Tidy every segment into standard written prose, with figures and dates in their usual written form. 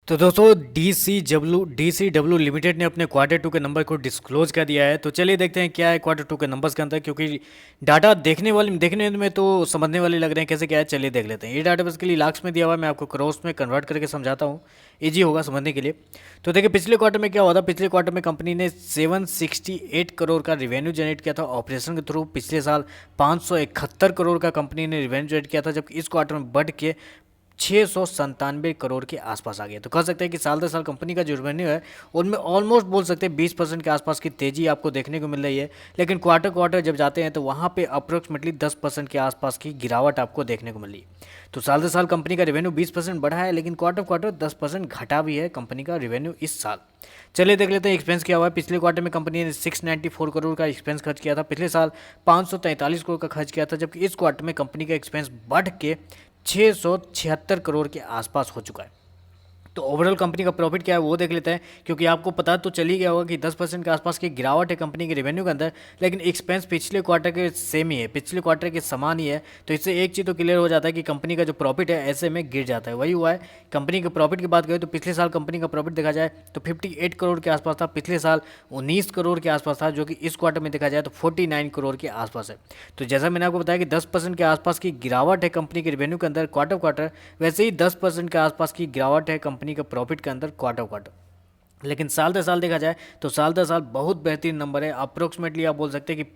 तो दोस्तों D C W limited ने अपने क्वार्टर टू के नंबर को डिस्क्लोज कर दिया है। तो चलिए देखते हैं क्या है क्वार्टर टू के नंबर्स के अंदर, क्योंकि डाटा देखने में तो समझने वाले लग रहे हैं। कैसे क्या है चलिए देख लेते हैं। ये डाटा बेसिकली लाख्स में दिया हुआ है, मैं आपको क्रोर्स में कन्वर्ट करके समझाता हूँ, ईजी होगा समझने के लिए। तो देखिए पिछले क्वार्टर में क्या हुआ था। पिछले क्वार्टर में कंपनी ने 768 करोड़ का रिवेन्यू जनरेट किया था ऑपरेशन के थ्रू। पिछले साल 571 करोड़ का कंपनी ने रिवेन्यू जनरेट किया था, जबकि इस क्वार्टर में बढ़ के 697 करोड़ के आसपास आ गया। तो कह सकते हैं कि साल दर साल कंपनी का जो रेवेन्यू है उनमें ऑलमोस्ट बोल सकते हैं 20% के आसपास की तेजी आपको देखने को मिल रही है। लेकिन क्वार्टर क्वार्टर जब जाते हैं तो वहाँ पे अप्रोक्सीमेटली 10% के आसपास की गिरावट आपको देखने को मिली। तो साल दर साल कंपनी का रेवेन्यू 20% बढ़ा है, लेकिन क्वार्टर क्वार्टर 10% घटा भी है कंपनी का रेवेन्यू इस साल। चलिए देख लेते हैं एक्सपेंस क्या हुआ है। पिछले क्वार्टर में कंपनी ने 694 करोड़ का एक्सपेंस खर्च किया था। पिछले साल 543 करोड़ का खर्च किया था, जबकि इस क्वार्टर में कंपनी का एक्सपेंस बढ़ के 676 करोड़ के आसपास हो चुका है। तो ओवरऑल कंपनी का प्रॉफिट क्या है वो देख लेते हैं, क्योंकि आपको पता तो चल ही गया होगा कि 10% के आसपास की गिरावट है कंपनी के रेवेन्यू के अंदर, लेकिन एक्सपेंस पिछले क्वार्टर के सेम ही है, पिछले क्वार्टर के समान ही है। तो इससे एक चीज़ तो क्लियर हो जाता है कि कंपनी का जो प्रॉफिट है ऐसे में गिर जाता है। वही हुआ है। कंपनी के प्रॉफिट की बात करें तो पिछले साल कंपनी का प्रॉफिट देखा जाए तो 58 करोड़ के आसपास था। पिछले साल 19 करोड़ के आसपास था, जो कि इस क्वार्टर में देखा जाए तो 49 करोड़ के आसपास है। तो जैसा मैंने आपको बताया कि 10% के आसपास की गिरावट है कंपनी के रेवेन्यू के अंदर क्वार्टर क्वार्टर, वैसे ही 10% के आसपास की गिरावट है कंपनी का प्रॉफिट के अंदर क्वार्टर क्वार्टर। लेकिन साल दर साल देखा जाए तो साल दर साल बहुत बेहतरीन नंबर है। अप्रोक्सीमेटली आप बोल सकते हैं कि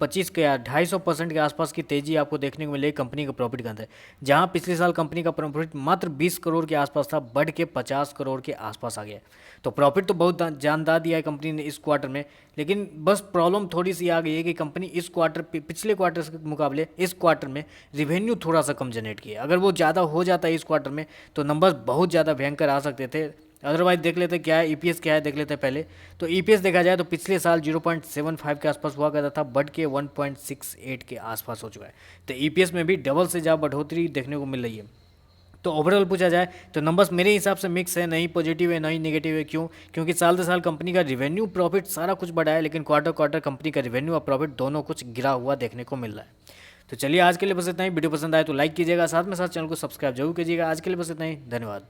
25 के या 250% के आसपास की तेजी आपको देखने को मिलेगी कंपनी के प्रॉफिट के अंदर। जहां पिछले साल कंपनी का प्रॉफिट मात्र 20 करोड़ के आसपास था, बढ़ के 50 करोड़ के आसपास आ गया। तो प्रॉफिट तो बहुत जानदार दिया है कंपनी ने इस क्वार्टर में, लेकिन बस प्रॉब्लम थोड़ी सी आ गई है कि कंपनी इस क्वार्टर पिछले क्वार्टर के मुकाबले इस क्वार्टर में रिवेन्यू थोड़ा सा कम जनरेट किया। अगर वो ज़्यादा हो जाता है इस क्वार्टर में तो नंबर्स बहुत ज़्यादा भयंकर आ सकते थे। अदरवाइज देख लेते क्या है ईपीएस क्या है देख लेते हैं पहले। तो ईपीएस देखा जाए तो पिछले साल 0.75 के आसपास हुआ करता था, बढ़ के 1.68 के आसपास हो चुका है। तो ईपीएस में भी डबल से ज़्यादा बढ़ोतरी देखने को मिल रही है। तो ओवरऑल पूछा जाए तो नंबर्स मेरे हिसाब से मिक्स है, नहीं पॉजिटिव है नहीं नेगेटिव है। क्यों? क्योंकि साल दर साल कंपनी का रिवेन्यू प्रॉफिट सारा कुछ बढ़ा है, लेकिन क्वार्टर क्वार्टर कंपनी का रिवेन्यू और प्रॉफिट दोनों कुछ गिरा हुआ देखने को मिल रहा है। तो चलिए आज के लिए बस इतना ही। वीडियो पसंद आए तो लाइक कीजिएगा, साथ में साथ चैनल को सब्सक्राइब जरूर कीजिएगा। आज के लिए बस इतना ही, धन्यवाद।